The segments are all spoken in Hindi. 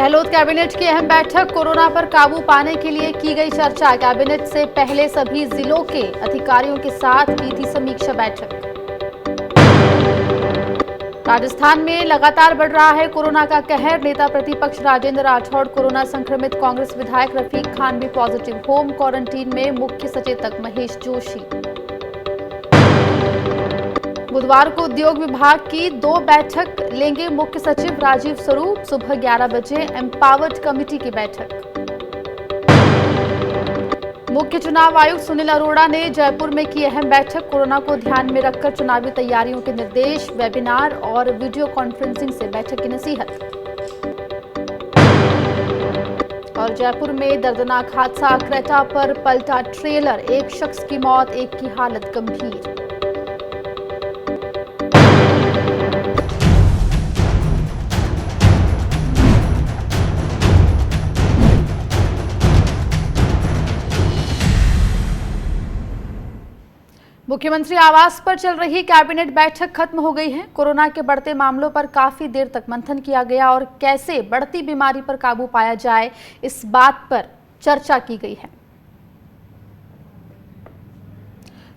गहलोत कैबिनेट की अहम बैठक। कोरोना पर काबू पाने के लिए की गई चर्चा। कैबिनेट से पहले सभी जिलों के अधिकारियों के साथ की थी समीक्षा बैठक। राजस्थान में लगातार बढ़ रहा है कोरोना का कहर। नेता प्रतिपक्ष राजेंद्र राठौड़ कोरोना संक्रमित। कांग्रेस विधायक रफीक खान भी पॉजिटिव। होम क्वारंटीन में मुख्य सचेतक महेश जोशी। बुधवार को उद्योग विभाग की 2 बैठक लेंगे मुख्य सचिव राजीव स्वरूप। सुबह 11 बजे एम्पावर्ड कमेटी की बैठक। मुख्य चुनाव आयुक्त सुनील अरोड़ा ने जयपुर में की अहम बैठक। कोरोना को ध्यान में रखकर चुनावी तैयारियों के निर्देश। वेबिनार और वीडियो कॉन्फ्रेंसिंग से बैठक की नसीहत। और जयपुर में दर्दनाक हादसा। क्रेटा पर पलटा ट्रेलर। एक शख्स की मौत, एक की हालत गंभीर। मुख्यमंत्री आवास पर चल रही कैबिनेट बैठक खत्म हो गई है। कोरोना के बढ़ते मामलों पर काफी देर तक मंथन किया गया और कैसे बढ़ती बीमारी पर काबू पाया जाए, इस बात पर चर्चा की गई है।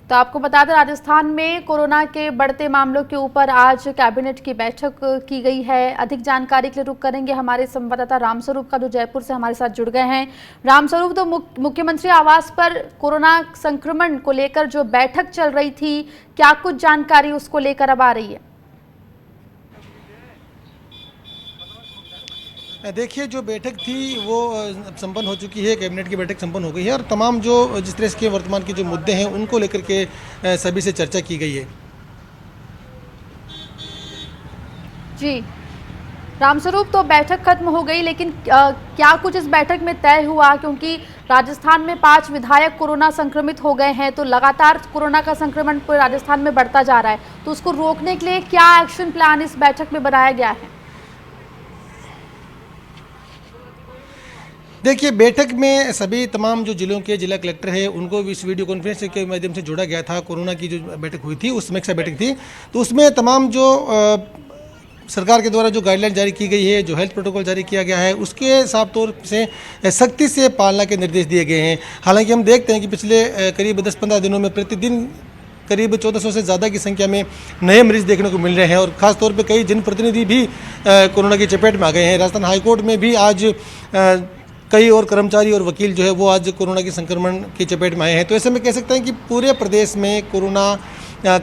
तो आपको बता दें, राजस्थान में कोरोना के बढ़ते मामलों के ऊपर आज कैबिनेट की बैठक की गई है। अधिक जानकारी के लिए रुक करेंगे हमारे संवाददाता रामस्वरूप का, जो जयपुर से हमारे साथ जुड़ गए हैं। रामस्वरूप, तो मुख्यमंत्री आवास पर कोरोना संक्रमण को लेकर जो बैठक चल रही थी, क्या कुछ जानकारी उसको लेकर अब आ रही है? देखिए, जो बैठक थी वो संपन्न हो चुकी है। कैबिनेट की बैठक संपन्न हो गई है और तमाम जो जिस तरह के वर्तमान के जो मुद्दे हैं उनको लेकर के सभी से चर्चा की गई है। जी रामस्वरूप, तो बैठक खत्म हो गई, लेकिन क्या कुछ इस बैठक में तय हुआ? क्योंकि राजस्थान में 5 विधायक कोरोना संक्रमित हो गए हैं, तो लगातार कोरोना का संक्रमण पूरे राजस्थान में बढ़ता जा रहा है, तो उसको रोकने के लिए क्या एक्शन प्लान इस बैठक में बनाया गया है? देखिए, बैठक में सभी तमाम जो जिलों के जिला कलेक्टर हैं उनको इस वीडियो कॉन्फ्रेंस के माध्यम से जोड़ा गया था। कोरोना की जो बैठक हुई थी उस समीक्षा बैठक थी, तो उसमें तमाम जो सरकार के द्वारा जो गाइडलाइन जारी की गई है, जो हेल्थ प्रोटोकॉल जारी किया गया है, उसके साफ तौर से सख्ती से पालना के निर्देश दिए गए हैं। हालांकि हम देखते हैं कि पिछले करीब 10-15 दिनों में प्रतिदिन करीब 1400 से ज़्यादा की संख्या में नए मरीज देखने को मिल रहे हैं और ख़ासतौर पर कई जनप्रतिनिधि भी कोरोना की चपेट में आ गए हैं। राजस्थान हाईकोर्ट में भी आज कई और कर्मचारी और वकील जो है वो आज कोरोना के संक्रमण की चपेट में आए हैं। तो ऐसे में कह सकते हैं कि पूरे प्रदेश में कोरोना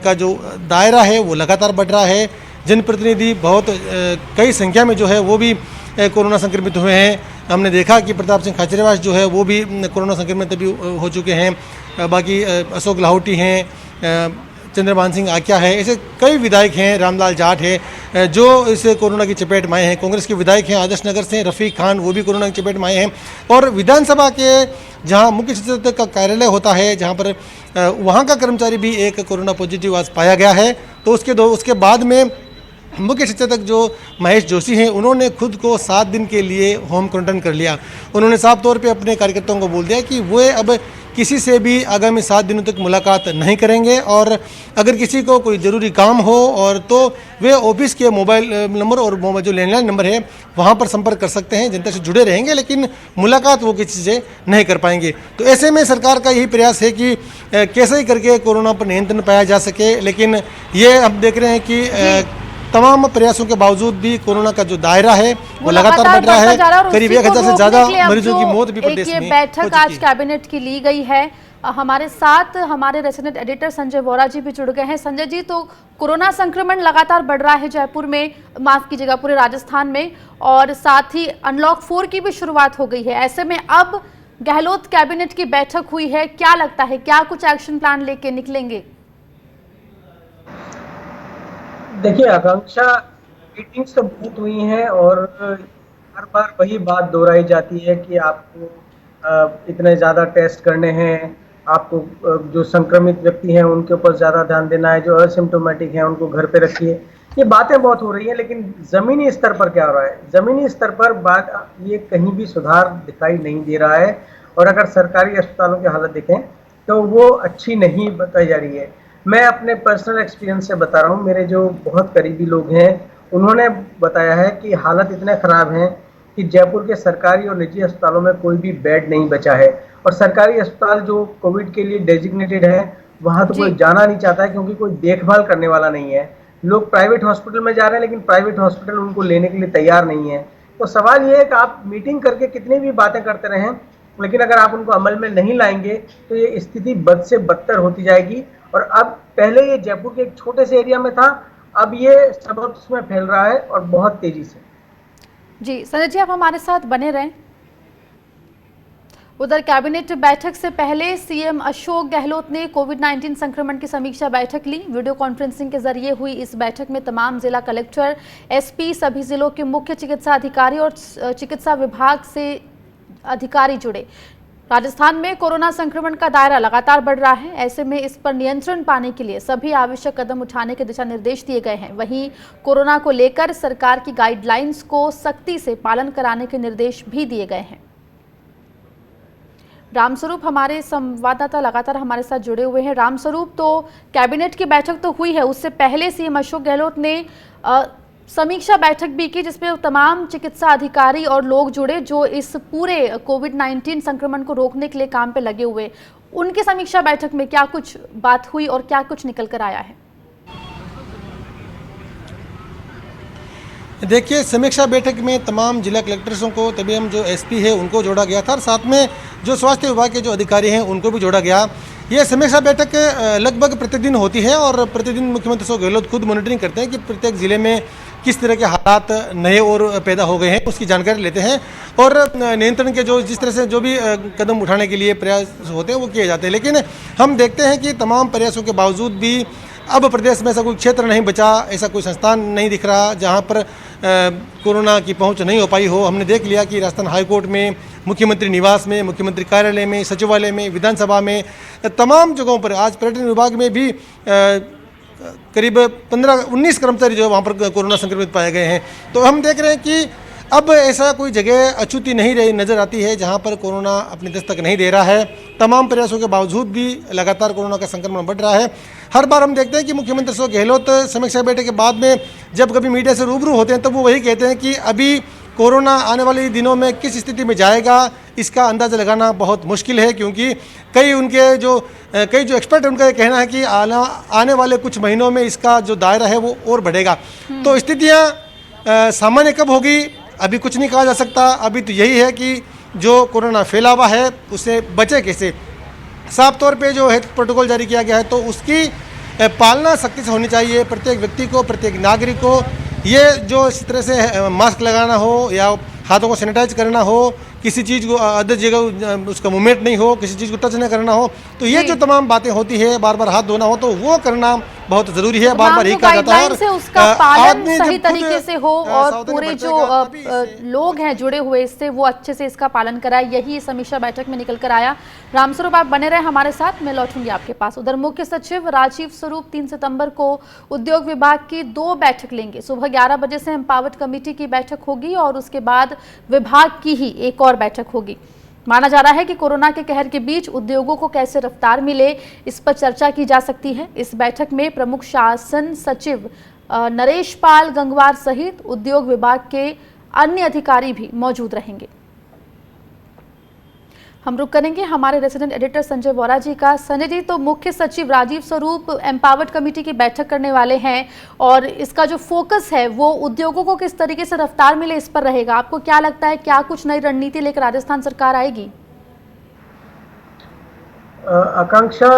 का जो दायरा है वो लगातार बढ़ रहा है। जनप्रतिनिधि बहुत कई संख्या में जो है वो भी कोरोना संक्रमित हुए हैं। हमने देखा कि प्रताप सिंह खाचरियावास जो है वो भी कोरोना संक्रमित भी हो चुके हैं। बाकी अशोक लाहौटी हैं, चंद्रभान सिंह आक्या है, ऐसे कई विधायक हैं, रामलाल जाट है जो इस कोरोना की चपेट में आए हैं। कांग्रेस के विधायक हैं आदर्श नगर से रफीक खान, वो भी कोरोना की चपेट में आए हैं। और विधानसभा के जहां मुख्य सचेतक का कार्यालय होता है, जहां पर वहां का कर्मचारी भी एक कोरोना पॉजिटिव आज पाया गया है। तो उसके बाद में मुख्य सचेतक जो महेश जोशी हैं उन्होंने खुद को 7 दिन के लिए होम क्वारंटाइन कर लिया। उन्होंने साफ तौर पे अपने कार्यकर्ताओं को बोल दिया कि वे अब किसी से भी आगामी 7 दिनों तक मुलाकात नहीं करेंगे और अगर किसी को कोई ज़रूरी काम हो और तो वे ऑफिस के मोबाइल नंबर और जो लैंडलाइन नंबर है वहाँ पर संपर्क कर सकते हैं, जनता से जुड़े रहेंगे, लेकिन मुलाकात वो किसी से नहीं कर पाएंगे। तो ऐसे में सरकार का यही प्रयास है कि कैसे ही करके कोरोना पर नियंत्रण पाया जा सके। लेकिन ये हम देख रहे हैं कि तमाम प्रयासों के बावजूद भी कोरोना का जो दायरा है वो लगातार बढ़ रहा है। करीब 1000 से ज्यादा मरीजों की मौत भी प्रदेश में बैठक आज कैबिनेट की ली गई है। हमारे साथ हमारे रेसिडेंट एडिटर संजय वोरा जी भी जुड़ गए हैं। संजय जी, तो कोरोना संक्रमण लगातार बढ़ रहा है जयपुर में, माफ कीजिएगा पूरे राजस्थान में, और साथ ही अनलॉक 4 की भी शुरुआत हो गई है। ऐसे में अब गहलोत कैबिनेट की बैठक हुई है, क्या लगता है क्या कुछ एक्शन प्लान लेके निकलेंगे? देखिए, आकांक्षा मीटिंग्स तो बहुत हुई हैं और हर बार वही बात दोहराई जाती है कि आपको इतने ज़्यादा टेस्ट करने हैं, आपको जो संक्रमित व्यक्ति हैं उनके ऊपर ज़्यादा ध्यान देना है, जो असिम्टोमेटिक हैं उनको घर पे रखिए। ये बातें बहुत हो रही हैं, लेकिन ज़मीनी स्तर पर क्या हो रहा है? ज़मीनी स्तर पर बात ये कहीं भी सुधार दिखाई नहीं दे रहा है और अगर सरकारी अस्पतालों की हालत देखें तो वो अच्छी नहीं बताई जा रही है। मैं अपने पर्सनल एक्सपीरियंस से बता रहा हूँ, मेरे जो बहुत करीबी लोग हैं उन्होंने बताया है कि हालत इतने ख़राब हैं कि जयपुर के सरकारी और निजी अस्पतालों में कोई भी बेड नहीं बचा है, और सरकारी अस्पताल जो कोविड के लिए डेजिग्नेटेड है वहां तो कोई जी जाना नहीं चाहता है, क्योंकि कोई देखभाल करने वाला नहीं है। लोग प्राइवेट हॉस्पिटल में जा रहे हैं, लेकिन प्राइवेट हॉस्पिटल उनको लेने के लिए तैयार नहीं है। तो सवाल ये है कि आप मीटिंग करके कितनी भी बातें करते रहें, लेकिन अगर आप उनको अमल में नहीं लाएंगे तो ये स्थिति बद से बदतर होती जाएगी। और अब पहले ये जयपुर के एक छोटे से एरिया में था, अब ये सबब उसमें फैल रहा है और बहुत तेजी से। जी संजय जी, आप हमारे साथ बने रहें। उधर कैबिनेट बैठक से पहले सीएम अशोक गहलोत ने कोविड-19 संक्रमण की समीक्षा बैठक ली। वीडियो कॉन्फ्रेंसिंग के जरिए हुई इस बैठक में तमाम जिला कलेक्टर, एसपी, सभी जिलों के मुख्य चिकित्सा अधिकारी और चिकित्सा विभाग से अधिकारी जुड़े। राजस्थान में कोरोना संक्रमण का दायरा लगातार बढ़ रहा है। ऐसे में इस पर नियंत्रण पाने के लिए सभी आवश्यक कदम उठाने के दिशा निर्देश दिए गए हैं। वहीं कोरोना को लेकर सरकार की गाइडलाइंस को सख्ती से पालन कराने के निर्देश भी दिए गए हैं। रामस्वरूप हमारे संवाददाता लगातार हमारे साथ जुड़े हुए हैं। रामस्वरूप, तो कैबिनेट की बैठक तो हुई है, उससे पहले सीएम अशोक गहलोत ने समीक्षा बैठक भी की, जिसमें तमाम चिकित्सा अधिकारी और लोग जुड़े जो इस पूरे कोविड-19 संक्रमण को रोकने के लिए काम पे लगे हुए। उनकी समीक्षा बैठक में क्या कुछ बात हुई और क्या कुछ निकल कर आया है? देखिए, समीक्षा बैठक में तमाम जिला कलेक्टर्सों को, तभी हम जो एसपी है उनको जोड़ा गया था और साथ में जो स्वास्थ्य विभाग के जो अधिकारी हैं उनको भी जोड़ा गया। ये समीक्षा बैठक लगभग प्रतिदिन होती है और प्रतिदिन मुख्यमंत्री अशोक गहलोत खुद मॉनिटरिंग करते हैं कि प्रत्येक जिले में किस तरह के हालात नए और पैदा हो गए हैं, उसकी जानकारी लेते हैं और नियंत्रण के जो जिस तरह से जो भी कदम उठाने के लिए प्रयास होते हैं वो किए जाते हैं। लेकिन हम देखते हैं कि तमाम प्रयासों के बावजूद भी अब प्रदेश में ऐसा कोई क्षेत्र नहीं बचा, ऐसा कोई संस्थान नहीं दिख रहा जहां पर कोरोना की पहुंच नहीं हो पाई हो। हमने देख लिया कि राजस्थान हाईकोर्ट में, मुख्यमंत्री निवास में, मुख्यमंत्री कार्यालय में, सचिवालय में, विधानसभा में, तमाम जगहों पर, आज पर्यटन विभाग में भी करीब 15-19 कर्मचारी जो वहाँ पर कोरोना संक्रमित पाए गए हैं। तो हम देख रहे हैं कि अब ऐसा कोई जगह अछूती नहीं रही नज़र आती है जहाँ पर कोरोना अपनी दस्तक नहीं दे रहा है। तमाम प्रयासों के बावजूद भी लगातार कोरोना का संक्रमण बढ़ रहा है। हर बार हम देखते हैं कि मुख्यमंत्री अशोक गहलोत समीक्षा बैठक के बाद में जब कभी मीडिया से रूबरू होते हैं तो वो वही कहते हैं कि अभी कोरोना आने वाले दिनों में किस स्थिति में जाएगा इसका अंदाज़ा लगाना बहुत मुश्किल है, क्योंकि कई जो एक्सपर्ट हैं उनका ये कहना है कि आने वाले कुछ महीनों में इसका जो दायरा है वो और बढ़ेगा। तो स्थितियाँ सामान्य कब होगी अभी कुछ नहीं कहा जा सकता। अभी तो यही है कि जो कोरोना फैला हुआ है उससे बचे कैसे। साफ तौर पे जो हेल्थ प्रोटोकॉल जारी किया गया है तो उसकी पालना सख्ती से होनी चाहिए। प्रत्येक व्यक्ति को, प्रत्येक नागरिक को ये जो इस तरह से मास्क लगाना हो या हाथों को सैनिटाइज करना हो, किसी चीज़ को अदर जगह उसका मूवमेंट नहीं हो, किसी चीज़ को टच न करना हो, तो ये जो तमाम बातें होती है, बार बार हाथ धोना हो, तो वो करना बहुत ज़रूरी है। बार बार ही कहा जाता है से उसका पालन सही तरीके से हो और पूरे जो लोग हैं जुड़े हुए इससे वो अच्छे से इसका पालन कराए, यही समीक्षा बैठक में निकल कर आया। रामस्वरूप, आप बने रहे हमारे साथ, मैं लौटूंगी आपके पास। उधर मुख्य सचिव राजीव स्वरूप 3 सितंबर को उद्योग विभाग की 2 बैठक लेंगे। सुबह 11 बजे से एम्पावर्ड कमेटी की बैठक होगी और उसके बाद विभाग की ही एक और बैठक होगी। माना जा रहा है कि कोरोना के कहर के बीच उद्योगों को कैसे रफ्तार मिले, इस पर चर्चा की जा सकती है। इस बैठक में प्रमुख शासन सचिव नरेश पाल गंगवार सहित उद्योग विभाग के अन्य अधिकारी भी मौजूद रहेंगे। हम रुक करेंगे हमारे रेसिडेंट एडिटर संजय वोरा जी का। संजय जी, तो मुख्य सचिव राजीव स्वरूप एम्पावर्ड कमेटी की बैठक करने वाले हैं और इसका जो फोकस है वो उद्योगों को किस तरीके से रफ्तार मिले इस पर रहेगा। आपको क्या लगता है, क्या कुछ नई रणनीति लेकर राजस्थान सरकार आएगी? आकांक्षा,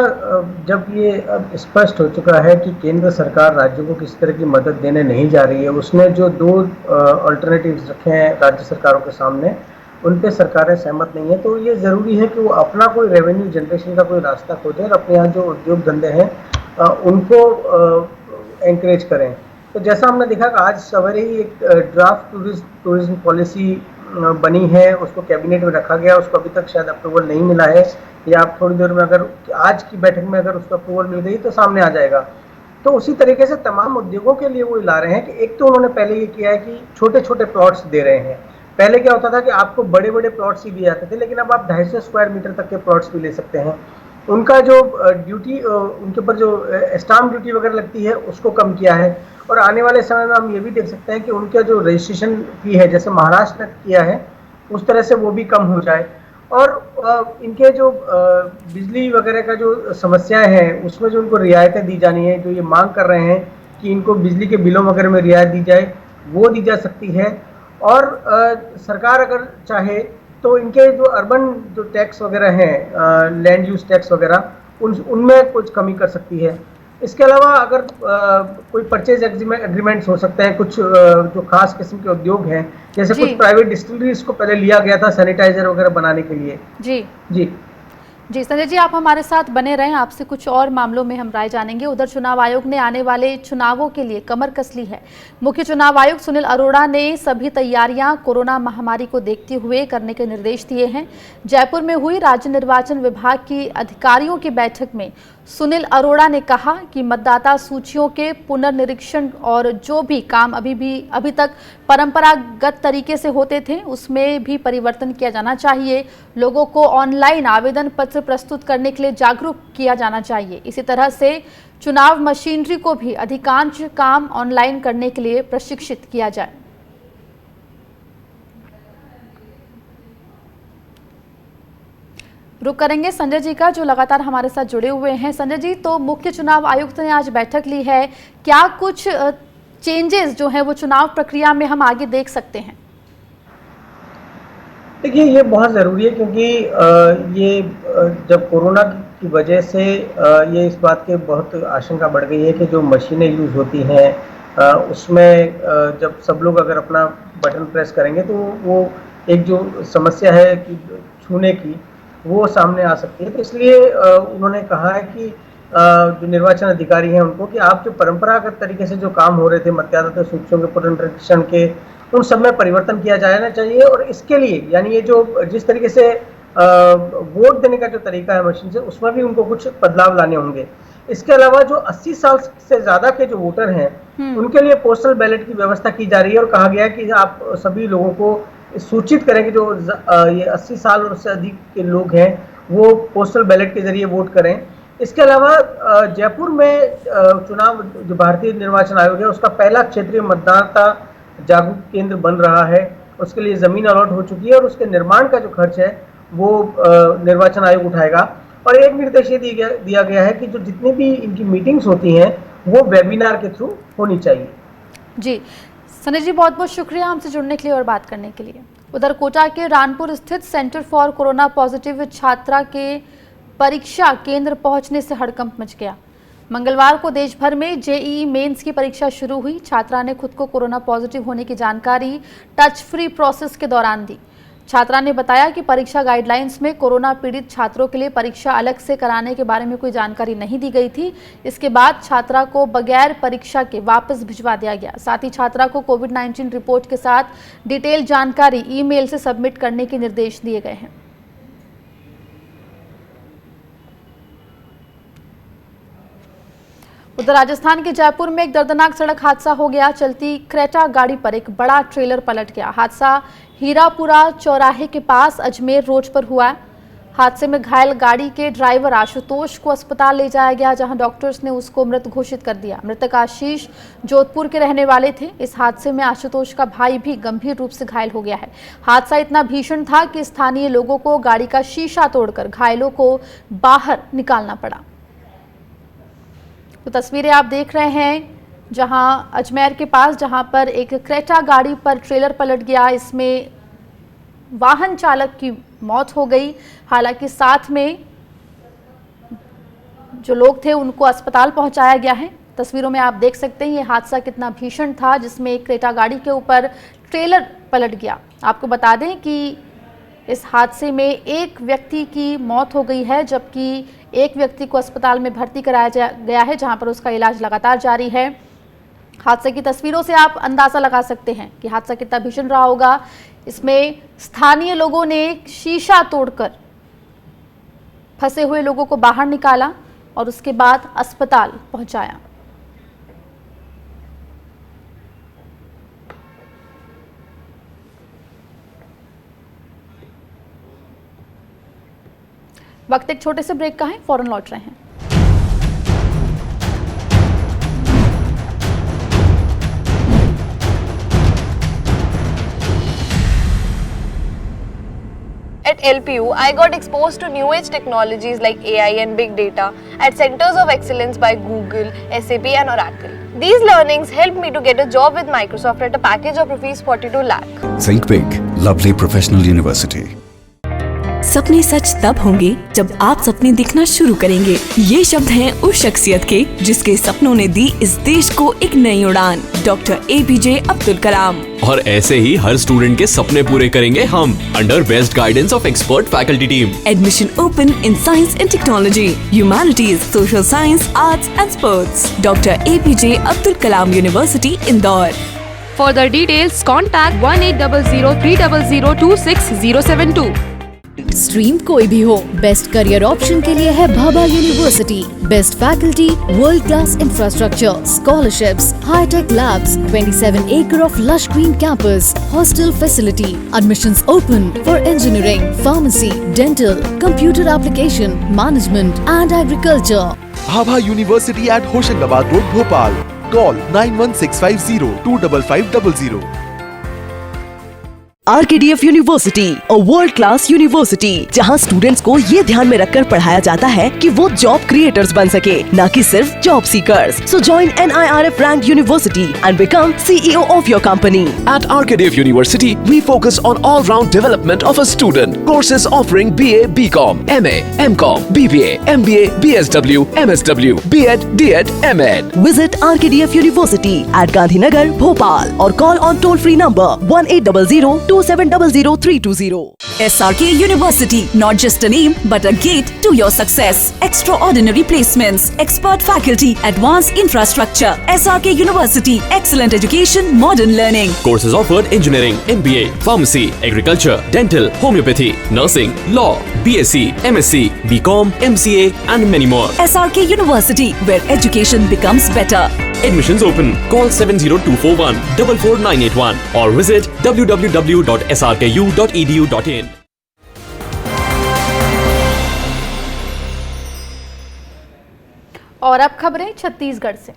जब ये अब स्पष्ट हो चुका है कि केंद्र सरकार राज्यों को किस तरह की मदद देने नहीं जा रही है, उसने जो 2 अल्टरनेटिव्स रखे हैं राज्य सरकारों के सामने, उन पे सरकारें सहमत नहीं है। तो ये ज़रूरी है कि वो अपना कोई रेवेन्यू जनरेशन का कोई रास्ता खोजें और अपने यहाँ जो उद्योग धंधे हैं उनको एंकरेज करें। तो जैसा हमने देखा कि आज सवेरे ही एक ड्राफ्ट टूरिज्म पॉलिसी बनी है, उसको कैबिनेट में रखा गया, उसको अभी तक शायद अप्रूवल नहीं मिला है, या आप थोड़ी देर में अगर आज की बैठक में अगर उसको अप्रूवल मिल गई तो सामने आ जाएगा। तो उसी तरीके से तमाम उद्योगों के लिए वो ला रहे हैं कि एक तो उन्होंने पहले ये किया है कि छोटे छोटे प्लॉट्स दे रहे हैं। पहले क्या होता था कि आपको बड़े बड़े प्लॉट्स ही दिए जाते थे, लेकिन अब आप 250 स्क्वायर मीटर तक के प्लॉट्स भी ले सकते हैं। उनका जो ड्यूटी, उनके ऊपर जो स्टाम्प ड्यूटी वगैरह लगती है उसको कम किया है और आने वाले समय में हम ये भी देख सकते हैं कि उनका जो रजिस्ट्रेशन फी है, जैसे महाराष्ट्र ने किया है, उस तरह से वो भी कम हो जाए। और इनके जो बिजली वगैरह का जो समस्याएं हैं, उसमें जो उनको रियायतें दी जानी है, जो ये मांग कर रहे हैं कि इनको बिजली के बिलों वगैरह में रियायत दी जाए, वो दी जा सकती है। और सरकार अगर चाहे तो इनके जो अर्बन जो टैक्स वगैरह हैं, लैंड यूज टैक्स वगैरह, उनमें कुछ कमी कर सकती है। इसके अलावा अगर कोई परचेज एग्रीमेंट्स हो सकते हैं, कुछ जो खास किस्म के उद्योग हैं, जैसे जी कुछ प्राइवेट डिस्टिलरीज को पहले लिया गया था सैनिटाइजर वगैरह बनाने के लिए। जी जी जी संजय जी, आप हमारे साथ बने रहें, आपसे कुछ और मामलों में हम राय जानेंगे। उधर चुनाव आयोग ने आने वाले चुनावों के लिए कमर कस ली है। मुख्य चुनाव आयुक्त सुनील अरोड़ा ने सभी तैयारियां कोरोना महामारी को देखते हुए करने के निर्देश दिए हैं। जयपुर में हुई राज्य निर्वाचन विभाग की अधिकारियों की बैठक में सुनील अरोड़ा ने कहा कि मतदाता सूचियों के पुनर्निरीक्षण और जो भी काम अभी तक परंपरागत तरीके से होते थे, उसमें भी परिवर्तन किया जाना चाहिए। लोगों को ऑनलाइन आवेदन पत्र प्रस्तुत करने के लिए जागरूक किया जाना चाहिए। इसी तरह से चुनाव मशीनरी को भी अधिकांश काम ऑनलाइन करने के लिए प्रशिक्षित किया जाए। रुक करेंगे संजय जी का, जो लगातार हमारे साथ जुड़े हुए हैं। संजय जी, तो मुख्य चुनाव आयुक्त ने आज बैठक ली है, क्या कुछ चेंजेस जो है वो चुनाव प्रक्रिया में हम आगे देख सकते हैं? देखिए, ये बहुत ज़रूरी है क्योंकि ये जब कोरोना की वजह से ये इस बात की बहुत आशंका बढ़ गई है कि जो मशीनें यूज़ होती हैं, उसमें जब सब लोग अगर अपना बटन प्रेस करेंगे तो वो एक जो समस्या है कि छूने की, वो सामने आ सकती है। तो इसलिए उन्होंने कहा है कि जो निर्वाचन अधिकारी हैं उनको कि आप जो परंपरागत तरीके से जो काम हो रहे थे मतदाता सूचियों के पुनरीक्षण के, उन सब में परिवर्तन किया जाना चाहिए। और इसके लिए यानी ये जो जिस तरीके से वोट देने का जो तरीका है मशीन से, उसमें भी उनको कुछ बदलाव लाने होंगे। इसके अलावा जो 80 साल से ज्यादा के जो वोटर हैं, उनके लिए पोस्टल बैलेट की व्यवस्था की जा रही है और कहा गया है कि आप सभी लोगों को सूचित करें कि जो ये 80 साल और उससे अधिक के लोग हैं वो पोस्टल बैलेट के जरिए वोट करें। इसके अलावा जयपुर में चुनाव जो भारतीय निर्वाचन आयोग है उसका पहला क्षेत्रीय मतदाता जागरूक केंद्र बन रहा है। उसके लिए जमीन अलॉट हो चुकी है और उसके निर्माण का जो खर्च है वो निर्वाचन आयोग उठाएगा। और एक निर्देश ये दिया गया है कि जो जितनी भी इनकी मीटिंग्स होती हैं वो वेबिनार के थ्रू होनी चाहिए। जी संजय जी, बहुत बहुत शुक्रिया हमसे जुड़ने के लिए और बात करने के लिए। उधर कोटा के रानपुर स्थित सेंटर फॉर कोरोना पॉजिटिव छात्रा के परीक्षा केंद्र पहुंचने से हड़कंप मच गया। मंगलवार को देश भर में जेईई मेंस की परीक्षा शुरू हुई। छात्रा ने खुद को कोरोना पॉजिटिव होने की जानकारी टच फ्री प्रोसेस के दौरान दी। छात्रा ने बताया कि परीक्षा गाइडलाइंस में कोरोना पीड़ित छात्रों के लिए परीक्षा अलग से कराने के बारे में कोई जानकारी नहीं दी गई थी। इसके बाद छात्रा को बगैर परीक्षा के वापस भिजवा दिया गया। साथ ही छात्रा को कोविड-19 रिपोर्ट के साथ डिटेल जानकारी ईमेल से सबमिट करने के निर्देश दिए गए हैं। उधर राजस्थान के जयपुर में एक दर्दनाक सड़क हादसा हो गया। चलती क्रेटा गाड़ी पर एक बड़ा ट्रेलर पलट गया। हादसा हीरापुरा चौराहे के पास अजमेर रोड पर हुआ। हादसे में घायल गाड़ी के ड्राइवर आशुतोष को अस्पताल ले जाया गया, जहां डॉक्टर्स ने उसको मृत घोषित कर दिया। मृतक आशीष जोधपुर के रहने वाले थे। इस हादसे में आशुतोष का भाई भी गंभीर रूप से घायल हो गया है। हादसा इतना भीषण था कि स्थानीय लोगों को गाड़ी का शीशा तोड़कर घायलों को बाहर निकालना पड़ा। तो तस्वीरें आप देख रहे हैं जहां अजमेर के पास, जहां पर एक क्रेटा गाड़ी पर ट्रेलर पलट गया। इसमें वाहन चालक की मौत हो गई। हालांकि साथ में जो लोग थे उनको अस्पताल पहुंचाया गया है। तस्वीरों में आप देख सकते हैं ये हादसा कितना भीषण था, जिसमें एक क्रेटा गाड़ी के ऊपर ट्रेलर पलट गया। आपको बता दें कि इस हादसे में एक व्यक्ति की मौत हो गई है, जबकि एक व्यक्ति को अस्पताल में भर्ती कराया गया है, जहां पर उसका इलाज लगातार जारी है। हादसे की तस्वीरों से आप अंदाजा लगा सकते हैं कि हादसा कितना भीषण रहा होगा। इसमें स्थानीय लोगों ने शीशा तोड़कर फंसे हुए लोगों को बाहर निकाला और उसके बाद अस्पताल पहुंचाया। वक्त एक छोटे से ब्रेक का है, फौरन लौट रहे हैं। At LPU, I got exposed to new age technologies like AI and big data at Centers of Excellence by Google, SAP and Oracle. These learnings helped me to get a job with Microsoft at a package of rupees 42 lakh. Think big, Lovely Professional University. सपने सच तब होंगे जब आप सपने देखना शुरू करेंगे। ये शब्द हैं उस शख्सियत के जिसके सपनों ने दी इस देश को एक नई उड़ान, डॉक्टर APJ अब्दुल कलाम। और ऐसे ही हर स्टूडेंट के सपने पूरे करेंगे हम, under best guidance of expert faculty team. Admission open in science and technology, humanities, social science, arts and sports. Doctor APJ Abdul Kalam university, Indore. For the details, contact 1800-300-26072। Stream कोई भी हो, बेस्ट करियर ऑप्शन के लिए है Bhabha university. Best faculty, world class infrastructure, scholarships, high tech labs, 27 acre of lush green campus, hostel facility, admissions open for engineering, pharmacy, dental, computer application, management and agriculture. Bhabha university at Hoshangabad road, Bhopal. Call 9165025500। RKDF university, a world class university, जहां स्टूडेंट्स को ये ध्यान में रखकर पढ़ाया जाता है कि वो जॉब क्रिएटर्स बन सके, न कि सिर्फ job seekers. So join NIRF ranked university and become CEO of your company. At RKDF University, we focus on all-round development of a student. Courses offering BA, BCom, MA, MCom, BBA, MBA, BSW, MSW, B.Ed, D.Ed, M.Ed. Visit RKDF University at Gandhinagar, Bhopal, or call on toll-free number 1800-2700-320. SRK University, not just a name, but a gate to your success. Extraordinary placements, expert faculty, advanced infrastructure. SRK University, excellent education, modern learning. Courses offered: engineering, MBA, pharmacy, agriculture, dental, homeopathy, nursing, law, BSc, MSc, BCom, MCA, and many more. SRK University, where education becomes better. Admissions open. Call 70241-44981 or visit www.srku.edu.in. और अब खबरें छत्तीसगढ़ से।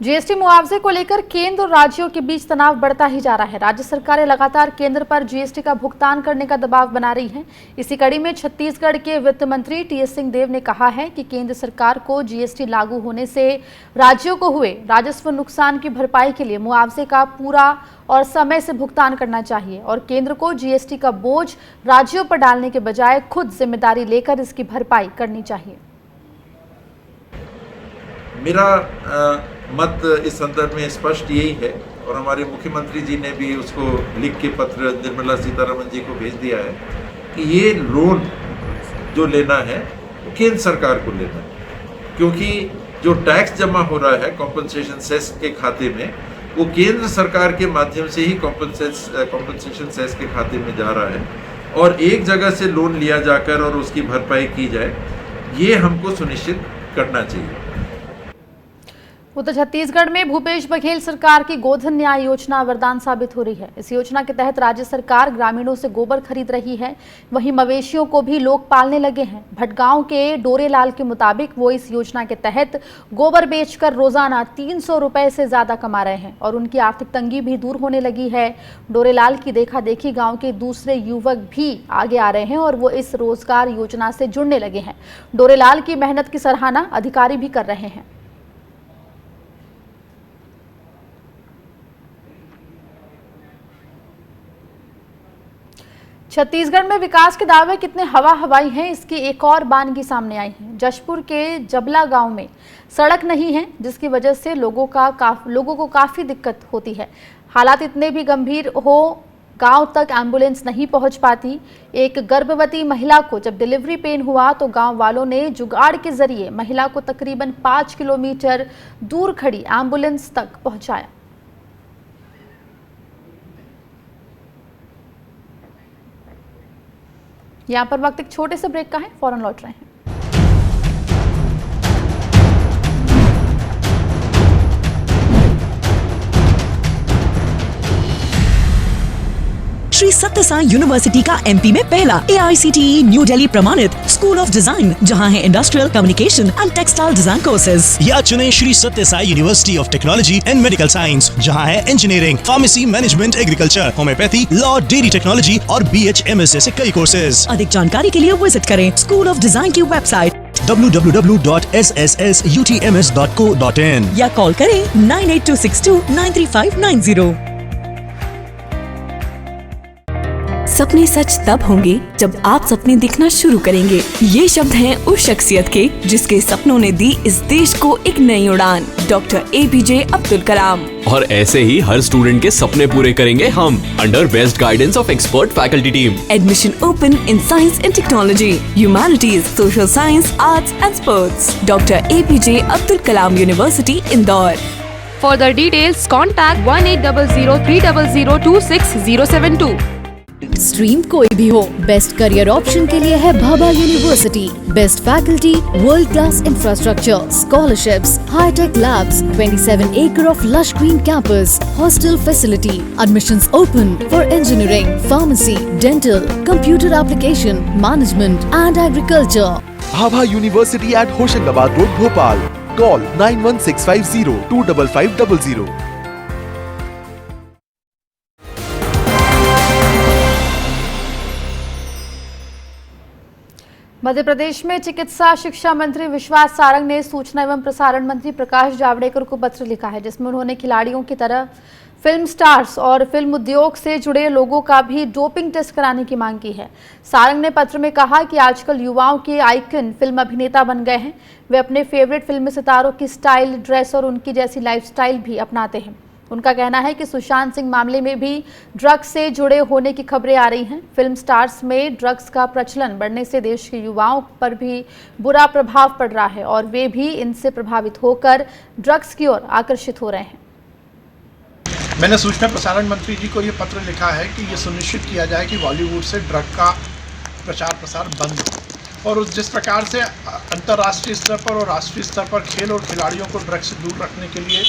जीएसटी मुआवजे को लेकर केंद्र और राज्यों के बीच तनाव बढ़ता ही जा रहा है। राज्य सरकारें लगातार केंद्र पर जीएसटी का भुगतान करने का दबाव बना रही हैं। इसी कड़ी में छत्तीसगढ़ के वित्त मंत्री TS सिंहदेव ने कहा है कि केंद्र सरकार को जीएसटी लागू होने से राज्यों को हुए राजस्व नुकसान की भरपाई के लिए मुआवजे का पूरा और समय से भुगतान करना चाहिए और केंद्र को जीएसटी का बोझ राज्यों पर डालने के बजाय खुद जिम्मेदारी लेकर इसकी भरपाई करनी चाहिए। मेरा मत इस संदर्भ में स्पष्ट यही है और हमारे मुख्यमंत्री जी ने भी उसको लिख के पत्र निर्मला सीतारमण जी को भेज दिया है कि ये लोन जो लेना है वो केंद्र सरकार को लेना है, क्योंकि जो टैक्स जमा हो रहा है कॉम्पनसेशन सेस के खाते में वो केंद्र सरकार के माध्यम से ही कॉम्पनसेशन सेस के खाते में जा रहा है और एक जगह से लोन लिया जाकर और उसकी भरपाई की जाए, ये हमको सुनिश्चित करना चाहिए। उत्तर छत्तीसगढ़ में भूपेश बघेल सरकार की गोधन न्याय योजना वरदान साबित हो रही है। इस योजना के तहत राज्य सरकार ग्रामीणों से गोबर खरीद रही है, वहीं मवेशियों को भी लोग पालने लगे हैं। भटगांव के डोरेलाल के मुताबिक वो इस योजना के तहत गोबर बेचकर रोजाना 300 रुपए से ज्यादा कमा रहे हैं और उनकी आर्थिक तंगी भी दूर होने लगी है। डोरेलाल की देखा देखी गाँव के दूसरे युवक भी आगे आ रहे हैं और वो इस रोजगार योजना से जुड़ने लगे हैं। डोरेलाल की मेहनत की सराहना अधिकारी भी कर रहे हैं। छत्तीसगढ़ में विकास के दावे कितने हवा हवाई हैं, इसकी एक और बानगी सामने आई है। जशपुर के जबला गांव में सड़क नहीं है, जिसकी वजह से लोगों को काफ़ी दिक्कत होती है। हालात इतने भी गंभीर हो, गांव तक एम्बुलेंस नहीं पहुंच पाती। एक गर्भवती महिला को जब डिलीवरी पेन हुआ तो गांव वालों ने जुगाड़ के जरिए महिला को तकरीबन 5 किलोमीटर दूर खड़ी एम्बुलेंस तक पहुंचाया। यहाँ पर वक्त एक छोटे से ब्रेक का है, फौरन लौट रहे हैं। श्री सत्य साई यूनिवर्सिटी का एमपी में पहला AICTE न्यू दिल्ली प्रमाणित स्कूल ऑफ डिजाइन, जहां है industrial communication and textile design courses. या चुने श्री सत्य Sai university of technology and medical science, जहां है engineering, pharmacy, management, agriculture, homeopathy, law, dairy technology और BHMS जैसे कई कोर्सेज। अधिक जानकारी के लिए विजिट करें स्कूल ऑफ डिजाइन की वेबसाइट www.ssutms.co.in या कॉल करें 9826293590। सपने सच तब होंगे जब आप सपने दिखना शुरू करेंगे। ये शब्द हैं उस शख्सियत के जिसके सपनों ने दी इस देश को एक नई उड़ान, डॉक्टर APJ अब्दुल कलाम। और ऐसे ही हर स्टूडेंट के सपने पूरे करेंगे हम, under best guidance of expert faculty team. Admission open in science and technology, humanities, social science, arts and sports. Doctor APJ Abdul Kalam university, Indore. For the details, contact 180030026072। Stream कोई भी हो, बेस्ट करियर ऑप्शन के लिए है Bhabha university. Best faculty, world class infrastructure, scholarships, high tech labs, 27 acre of lush green campus, hostel facility, admissions open for engineering, pharmacy, dental, computer application, management and agriculture. Bhabha university at Hoshangabad road, Bhopal. Call 9165025500। Madhya Pradesh में चिकित्सा शिक्षा मंत्री विश्वास सारंग ने सूचना एवं प्रसारण मंत्री प्रकाश जावड़ेकर को पत्र लिखा है, जिसमें उन्होंने खिलाड़ियों की तरह फिल्म स्टार्स और फिल्म उद्योग से जुड़े लोगों का भी डोपिंग टेस्ट कराने की मांग की है। सारंग ने पत्र में कहा कि आजकल युवाओं के आइकन फिल्म अभिनेता बन गए हैं। वे अपने फेवरेट फिल्मी सितारों की स्टाइल, ड्रेस और उनकी जैसी लाइफस्टाइल भी अपनाते हैं। उनका कहना है कि सुशांत सिंह मामले में भी ड्रग्स से जुड़े होने की खबरें आ रही हैं। फिल्म स्टार्स में ड्रग्स का प्रचलन बढ़ने से देश के युवाओं पर भी बुरा प्रभाव पड़ रहा है और वे भी इनसे प्रभावित होकर ड्रग्स की ओर आकर्षित हो रहे हैं। मैंने सूचना प्रसारण मंत्री जी को ये पत्र लिखा है कि ये सुनिश्चित किया जाए कि बॉलीवुड से ड्रग का प्रचार प्रसार बंद हो, और जिस प्रकार से अंतर्राष्ट्रीय स्तर पर और राष्ट्रीय स्तर पर खेल और खिलाड़ियों को ड्रग से दूर रखने के लिए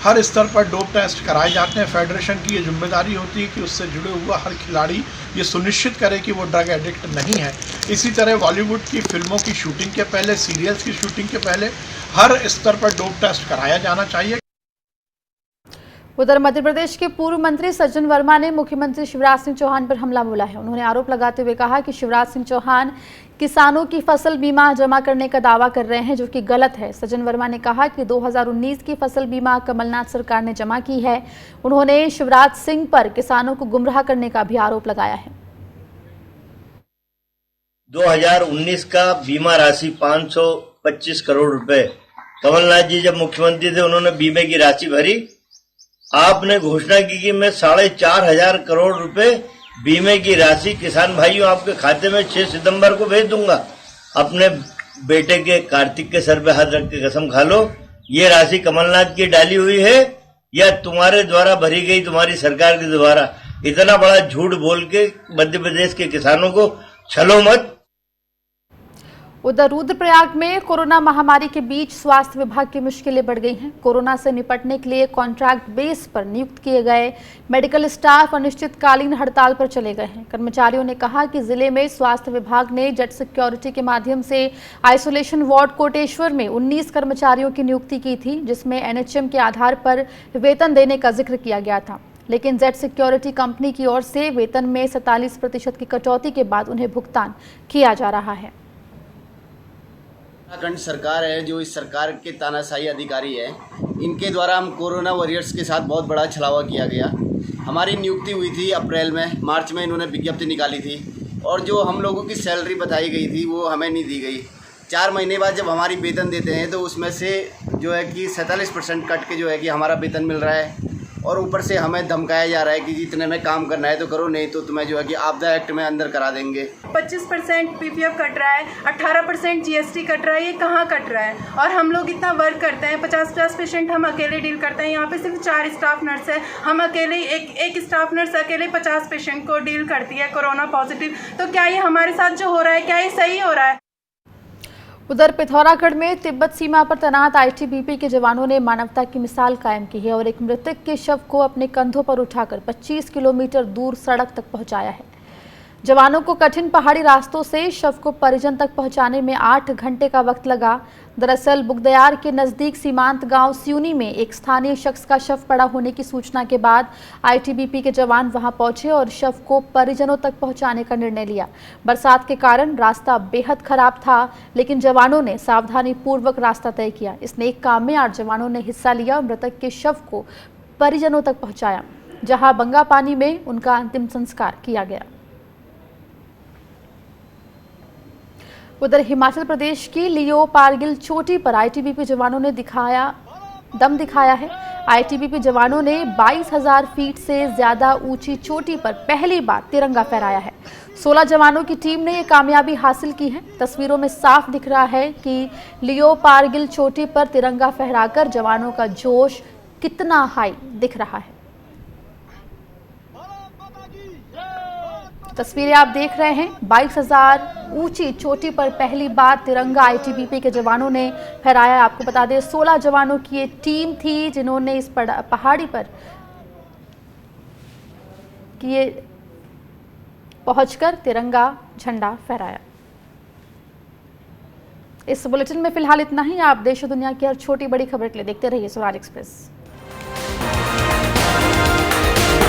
हर स्तर पर डोप टेस्ट कराए जाते हैं। फेडरेशन की ये जिम्मेदारी होती है कि उससे जुड़े हुआ हर खिलाड़ी ये सुनिश्चित करे कि वो ड्रग एडिक्ट नहीं है। इसी तरह बॉलीवुड की फिल्मों की शूटिंग के पहले, सीरियल्स की शूटिंग के पहले हर स्तर पर डोप टेस्ट कराया जाना चाहिए। उधर मध्य प्रदेश के पूर्व मंत्री सज्जन वर्मा ने मुख्यमंत्री शिवराज सिंह चौहान पर हमला बोला है। उन्होंने आरोप लगाते हुए कहा कि शिवराज सिंह चौहान किसानों की फसल बीमा जमा करने का दावा कर रहे हैं, जो कि गलत है। सज्जन वर्मा ने कहा कि 2019 की फसल बीमा कमलनाथ सरकार ने जमा की है। उन्होंने शिवराज सिंह पर किसानों को गुमराह करने का भी आरोप लगाया है। 2019 का बीमा राशि 525 करोड़ रुपए कमलनाथ जी जब मुख्यमंत्री थे उन्होंने बीमे की राशि भरी। आपने घोषणा की कि मैं 4,500 करोड़ रुपए बीमे की राशि किसान भाइयों आपके खाते में 6 सितंबर को भेज दूंगा। अपने बेटे के कार्तिक के सर पे हाथ रख के कसम खा लो, ये राशि कमलनाथ की डाली हुई है या तुम्हारे द्वारा भरी गई, तुम्हारी सरकार के द्वारा। इतना बड़ा झूठ बोल के मध्य प्रदेश के किसानों को छलो मत। उधर रुद्रप्रयाग में कोरोना महामारी के बीच स्वास्थ्य विभाग की मुश्किलें बढ़ गई हैं। कोरोना से निपटने के लिए कॉन्ट्रैक्ट बेस पर नियुक्त किए गए मेडिकल स्टाफ अनिश्चितकालीन हड़ताल पर चले गए हैं। कर्मचारियों ने कहा कि जिले में स्वास्थ्य विभाग ने जेट सिक्योरिटी के माध्यम से आइसोलेशन वार्ड कोटेश्वर में 19 कर्मचारियों की नियुक्ति की थी, जिसमें NHM के आधार पर वेतन देने का जिक्र किया गया था। लेकिन जेट सिक्योरिटी कंपनी की ओर से वेतन में 47% की कटौती के बाद उन्हें भुगतान किया जा रहा है। उत्तराखंड सरकार है जो इस सरकार के तानाशाही अधिकारी है, इनके द्वारा हम कोरोना वॉरियर्स के साथ बहुत बड़ा छलावा किया गया। हमारी नियुक्ति हुई थी अप्रैल में, मार्च में इन्होंने विज्ञप्ति निकाली थी और जो हम लोगों की सैलरी बताई गई थी वो हमें नहीं दी गई। 4 महीने बाद जब हमारी वेतन देते हैं तो उसमें से जो है कि 47% कट के जो है कि हमारा वेतन मिल रहा है और ऊपर से हमें धमकाया जा रहा है कि जितने में काम करना है तो करो, नहीं तो तुम्हें जो है कि आपदा एक्ट में अंदर करा देंगे। 25% PPF कट रहा है, 18% GST कट रहा है, ये कहाँ कट रहा है? और हम लोग इतना वर्क करते हैं, 50 पेशेंट हम अकेले डील करते हैं। यहाँ पे सिर्फ 4 स्टाफ नर्स है, हम अकेले एक स्टाफ नर्स अकेले 50 पेशेंट को डील करती है कोरोना पॉजिटिव। तो क्या ये हमारे साथ जो हो रहा है क्या ये सही हो रहा है? उधर पिथौरागढ़ में तिब्बत सीमा पर तैनात आईटीबीपी के जवानों ने मानवता की मिसाल कायम की है और एक मृतक के शव को अपने कंधों पर उठाकर 25 किलोमीटर दूर सड़क तक पहुंचाया है। जवानों को कठिन पहाड़ी रास्तों से शव को परिजन तक पहुंचाने में 8 घंटे का वक्त लगा। दरअसल बुगदयार के नजदीक सीमांत गांव स्यूनी में एक स्थानीय शख्स का शव पड़ा होने की सूचना के बाद आईटीबीपी के जवान वहां पहुंचे और शव को परिजनों तक पहुंचाने का निर्णय लिया। बरसात के कारण रास्ता बेहद खराब था, लेकिन जवानों ने सावधानी पूर्वक रास्ता तय किया। इस नेक काम में 8 जवानों ने हिस्सा लिया और मृतक के शव को परिजनों तक पहुंचाया, जहां बंगा पानी में उनका अंतिम संस्कार किया गया। उधर हिमाचल प्रदेश की लियो पारगिल चोटी पर आईटीबीपी जवानों ने दम दिखाया है। आईटीबीपी जवानों ने 22,000 फीट से ज्यादा ऊंची चोटी पर पहली बार तिरंगा फहराया है। 16 जवानों की टीम ने ये कामयाबी हासिल की है। तस्वीरों में साफ दिख रहा है कि लियो पारगिल चोटी पर तिरंगा फहराकर जवानों का जोश कितना हाई दिख रहा है। तस्वीरें आप देख रहे हैं, 22,000 ऊंची चोटी पर पहली बार तिरंगा आईटीबीपी के जवानों ने फहराया। आपको बता दें 16 जवानों की ये टीम थी जिन्होंने इस पहाड़ी पर पहुंचकर तिरंगा झंडा फहराया। इस बुलेटिन में फिलहाल इतना ही। आप देश और दुनिया की हर छोटी बड़ी खबर के लिए देखते रहिए स्वराज एक्सप्रेस।